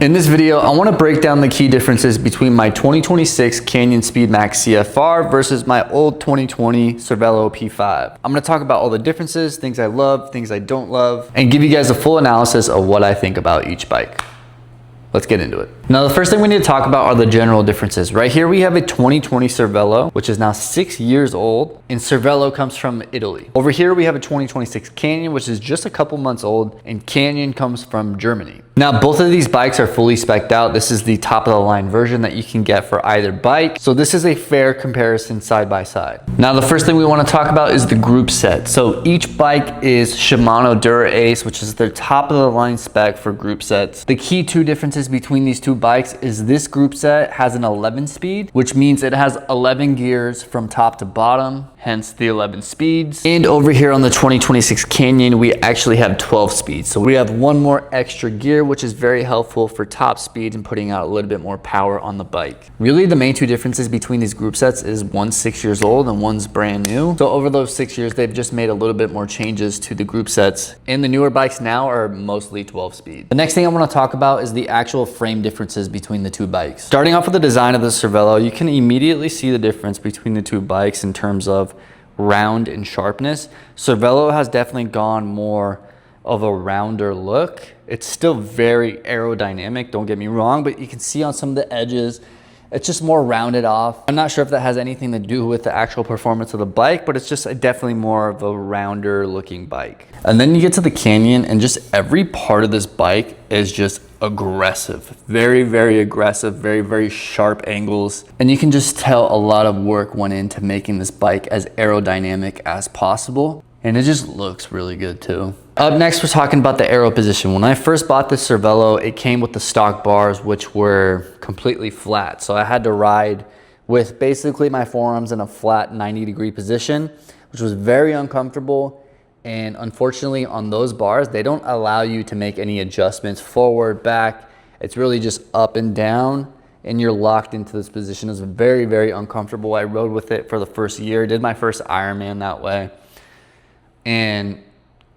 In this video, I want to break down the key differences between my 2026 Canyon Speedmax CFR versus my old 2020 Cervelo P5. I'm going to talk about all the differences, things I love, things I don't love, and give you guys a full analysis of what I think about each bike. Let's get into it. Now, the first thing we need to talk about are the general differences. Right here, we have a 2020 Cervelo, which is now 6 years old, and Cervelo comes from Italy. Over here, we have a 2026 Canyon, which is just a couple months old, and Canyon comes from Germany. Now, both of these bikes are fully spec'd out. This is the top of the line version that you can get for either bike. So this is a fair comparison side by side. Now, the first thing we want to talk about is the group set. So each bike is Shimano Dura Ace, which is their top of the line spec for group sets. The key two differences between these two bikes is this group set has an 11 speed, which means it has 11 gears from top to bottom, hence the 11 speeds. And over here on the 2026 Canyon, we actually have 12 speeds. So we have one more extra gear, which is very helpful for top speed and putting out a little bit more power on the bike. Really, the main two differences between these group sets is one's 6 years old and one's brand new. So over those 6 years, they've just made a little bit more changes to the group sets. And the newer bikes now are mostly 12 speed. The next thing I want to talk about is the actual frame differences between the two bikes. Starting off with the design of the Cervelo, you can immediately see the difference between the two bikes in terms of round and sharpness. Cervelo has definitely gone more of a rounder look. It's still very aerodynamic, don't get me wrong, but you can see on some of the edges, it's just more rounded off. I'm not sure if that has anything to do with the actual performance of the bike, but it's just definitely more of a rounder looking bike. And then you get to the Canyon and just every part of this bike is just aggressive. Very, very aggressive, very, very sharp angles. And you can just tell a lot of work went into making this bike as aerodynamic as possible. And it just looks really good too. Up next, we're talking about the aero position. When I first bought this Cervelo, it came with the stock bars, which were completely flat. So I had to ride with basically my forearms in a flat 90-degree position, which was very uncomfortable. And unfortunately on those bars, they don't allow you to make any adjustments forward, back. It's really just up and down and you're locked into this position. It's very, very uncomfortable. I rode with it for the first year, did my first Ironman that way. And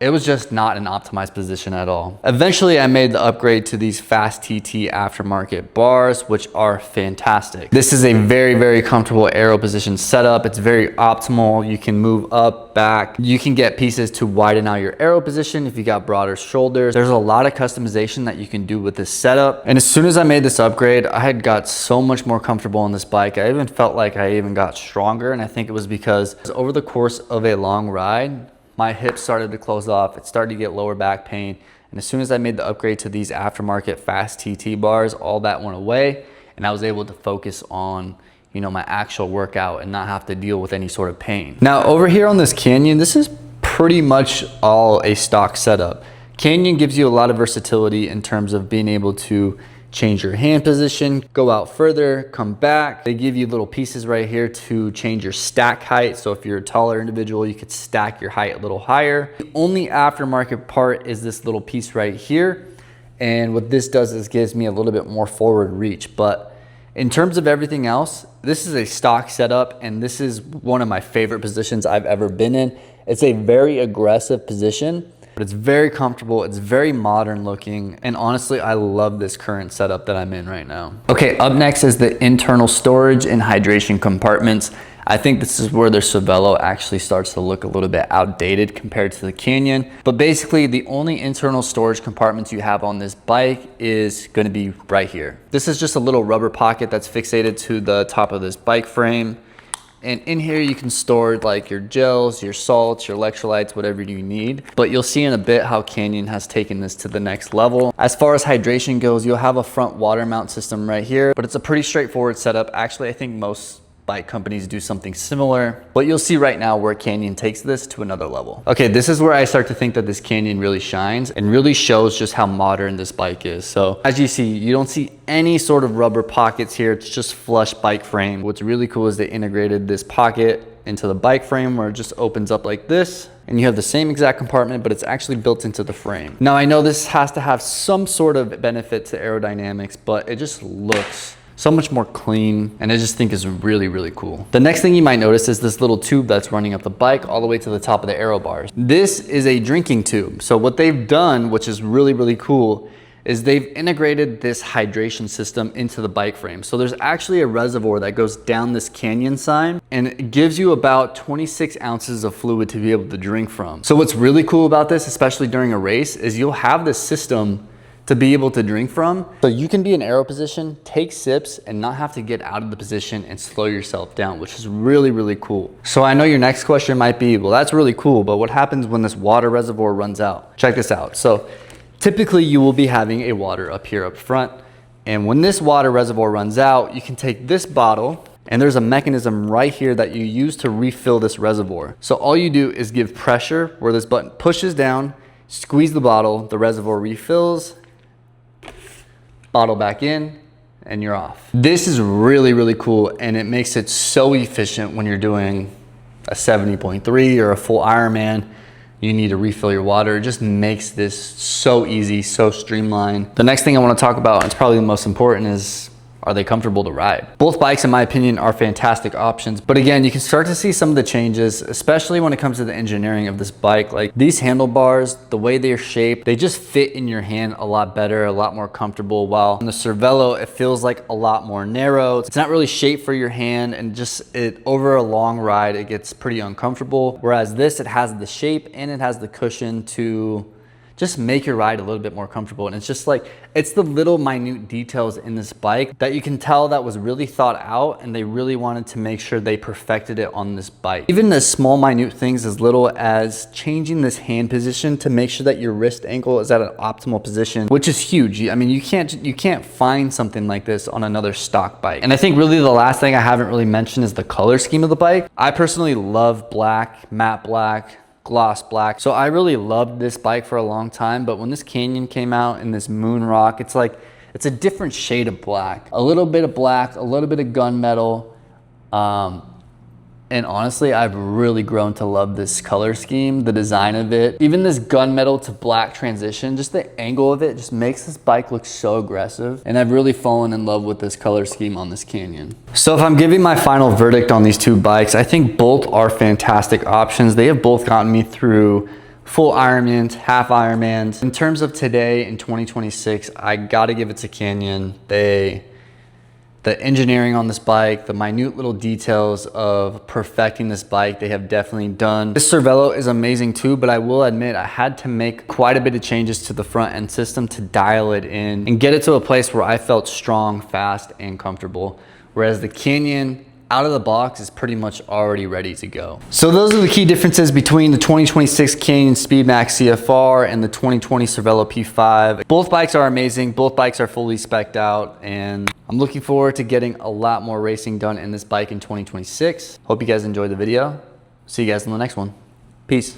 it was just not an optimized position at all. Eventually, I made the upgrade to these Fast TT aftermarket bars, which are fantastic. This is a very, very comfortable aero position setup. It's very optimal. You can move up, back. You can get pieces to widen out your aero position if you got broader shoulders. There's a lot of customization that you can do with this setup. And as soon as I made this upgrade, I had got so much more comfortable on this bike. I even felt like I even got stronger. And I think it was because over the course of a long ride, my hips started to close off. It started to get lower back pain. And as soon as I made the upgrade to these aftermarket Fast TT bars, all that went away. And I was able to focus on, my actual workout and not have to deal with any sort of pain. Now over here on this Canyon, this is pretty much all a stock setup. Canyon gives you a lot of versatility in terms of being able to change your hand position, go out further, come back. They give you little pieces right here to change your stack height. So if you're a taller individual, you could stack your height a little higher. The only aftermarket part is this little piece right here. And what this does is gives me a little bit more forward reach. But in terms of everything else, this is a stock setup and this is one of my favorite positions I've ever been in. It's a very aggressive position, but it's very comfortable, it's very modern looking, and honestly, I love this current setup that I'm in right now. Okay, up next is the internal storage and hydration compartments. I think this is where the Cervelo actually starts to look a little bit outdated compared to the Canyon. But basically, the only internal storage compartments you have on this bike is gonna be right here. This is just a little rubber pocket that's fixated to the top of this bike frame. And in here you can store like your gels, your salts, your electrolytes, whatever you need. But you'll see in a bit how Canyon has taken this to the next level. As far as hydration goes, you'll have a front water mount system right here, but it's a pretty straightforward setup. Actually, I think most bike companies do something similar, but you'll see right now where Canyon takes this to another level. Okay, this is where I start to think that this Canyon really shines and really shows just how modern this bike is. So as you see, you don't see any sort of rubber pockets here. It's just flush bike frame. What's really cool is they integrated this pocket into the bike frame where it just opens up like this and you have the same exact compartment, but it's actually built into the frame. Now I know this has to have some sort of benefit to aerodynamics, but it just looks so much more clean, and I just think is really, really cool. The next thing you might notice is this little tube that's running up the bike all the way to the top of the aero bars. This is a drinking tube. So what they've done, which is really, really cool, is they've integrated this hydration system into the bike frame. So there's actually a reservoir that goes down this Canyon sign, and it gives you about 26 ounces of fluid to be able to drink from. So what's really cool about this, especially during a race, is you'll have this system to be able to drink from. So you can be in aero position, take sips, and not have to get out of the position and slow yourself down, which is really, really cool. So I know your next question might be, well, that's really cool, but what happens when this water reservoir runs out? Check this out. So typically you will be having a water up here up front. And when this water reservoir runs out, you can take this bottle, and there's a mechanism right here that you use to refill this reservoir. So all you do is give pressure where this button pushes down, squeeze the bottle, the reservoir refills, bottle back in, and you're off. This is really, really cool, and it makes it so efficient when you're doing a 70.3 or a full Ironman. You need to refill your water. It just makes this so easy, so streamlined. The next thing I want to talk about, and it's probably the most important, is are they comfortable to ride? Both bikes, in my opinion, are fantastic options. But again, you can start to see some of the changes, especially when it comes to the engineering of this bike. Like these handlebars, the way they're shaped, they just fit in your hand a lot better, a lot more comfortable. While on the Cervelo, it feels like a lot more narrow. It's not really shaped for your hand, and just over a long ride, it gets pretty uncomfortable. Whereas this, it has the shape and it has the cushion to just make your ride a little bit more comfortable. And it's just like, it's the little minute details in this bike that you can tell that was really thought out, and they really wanted to make sure they perfected it on this bike. Even the small minute things as little as changing this hand position to make sure that your wrist ankle is at an optimal position, which is huge. I mean, you can't find something like this on another stock bike. And I think really the last thing I haven't really mentioned is the color scheme of the bike. I personally love black, matte black, gloss black. So I really loved this bike for a long time, but when this Canyon came out in this moon rock, it's like, it's a different shade of black. A little bit of black, a little bit of gunmetal. And honestly, I've really grown to love this color scheme, the design of it. Even this gunmetal to black transition, just the angle of it just makes this bike look so aggressive. And I've really fallen in love with this color scheme on this Canyon. So if I'm giving my final verdict on these two bikes, I think both are fantastic options. They have both gotten me through full Ironmans, half Ironmans. In terms of today in 2026, I gotta give it to Canyon. The engineering on this bike, the minute little details of perfecting this bike, they have definitely done. This Cervelo is amazing too, but I will admit I had to make quite a bit of changes to the front end system to dial it in and get it to a place where I felt strong, fast, and comfortable. Whereas the Canyon, out of the box, is pretty much already ready to go. So those are the key differences between the 2026 Canyon Speedmax CFR and the 2020 Cervelo P5. Both bikes are amazing. Both bikes are fully spec'd out, and I'm looking forward to getting a lot more racing done in this bike in 2026. Hope you guys enjoyed the video. See you guys in the next one. Peace.